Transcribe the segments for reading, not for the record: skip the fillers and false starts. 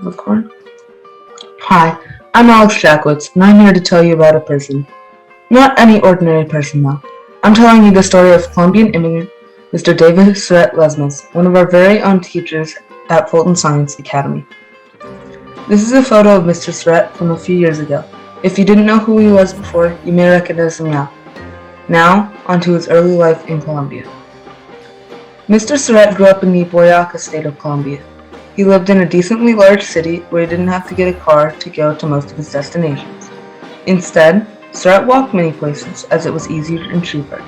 Record. Hi, I'm Alex Jackwitz, and I'm here to tell you about a person. Not any ordinary person, though. I'm telling you the story of Colombian immigrant Mr. David Surratt Lesmes, one of our very own teachers at Fulton Science Academy. This is a photo of Mr. Surratt from a few years ago. If you didn't know who he was before, you may recognize him now. Now, onto his early life in Colombia. Mr. Surratt grew up in the Boyacá state of Colombia. He lived in a decently large city where he didn't have to get a car to go to most of his destinations. Instead, Surratt walked many places as it was easier and cheaper.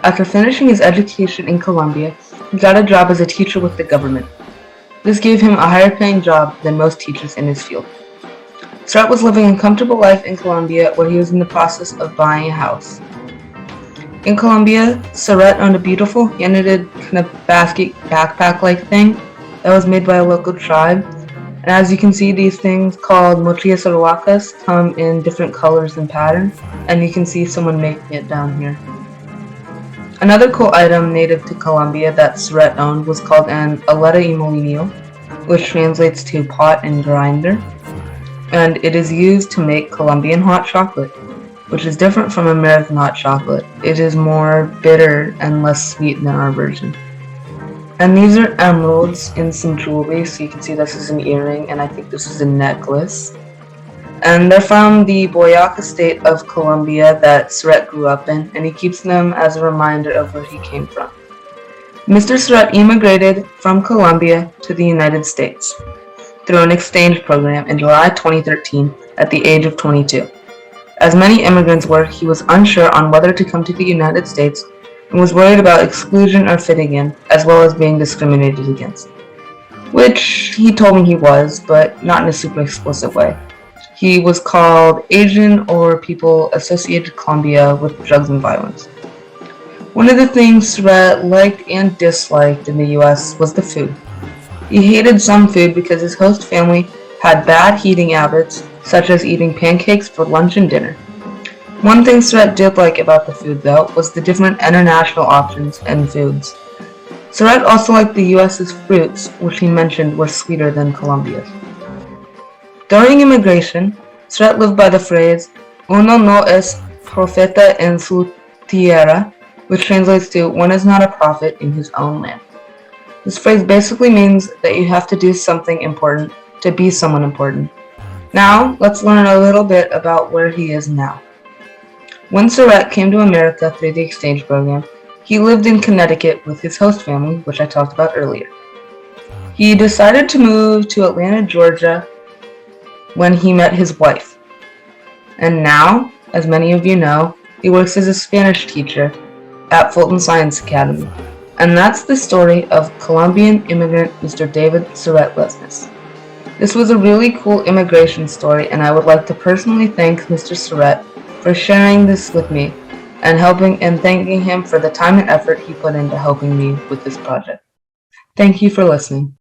After finishing his education in Colombia, he got a job as a teacher with the government. This gave him a higher paying job than most teachers in his field. Surratt was living a comfortable life in Colombia where he was in the process of buying a house. In Colombia, Surratt owned a beautiful hand-knitted kind of backpack-like thing that was made by a local tribe. And as you can see, these things called mochilas or huacas come in different colors and patterns, and you can see someone making it down here. Another cool item native to Colombia that Surratt owned was called an aleta y molinillo, which translates to pot and grinder, and it is used to make Colombian hot chocolate, which is different from American hot chocolate. It is more bitter and less sweet than our version. And these are emeralds in some jewelry, so you can see this is an earring, and I think this is a necklace. And they're from the Boyacá state of Colombia that Surratt grew up in, and he keeps them as a reminder of where he came from. Mr. Surratt immigrated from Colombia to the United States through an exchange program in July 2013 at the age of 22. As many immigrants were, he was unsure on whether to come to the United States and was worried about exclusion or fitting in, as well as being discriminated against. Which he told me he was, but not in a super explicit way. He was called Asian or people associated Colombia with drugs and violence. One of the things Surratt liked and disliked in the US was the food. He hated some food because his host family had bad eating habits, such as eating pancakes for lunch and dinner. One thing Surratt did like about the food, though, was the different international options and foods. Surratt also liked the US's fruits, which he mentioned were sweeter than Colombia's. During immigration, Surratt lived by the phrase, "Uno no es profeta en su tierra," which translates to, "One is not a prophet in his own land." This phrase basically means that you have to do something important to be someone important. Now, let's learn a little bit about where he is now. When Surratt came to America through the exchange program, he lived in Connecticut with his host family, which I talked about earlier. He decided to move to Atlanta, Georgia when he met his wife. And now, as many of you know, he works as a Spanish teacher at Fulton Science Academy. And that's the story of Colombian immigrant Mr. David Surratt Lesmes. This was a really cool immigration story, and I would like to personally thank Mr. Surratt for sharing this with me and thanking him for the time and effort he put into helping me with this project. Thank you for listening.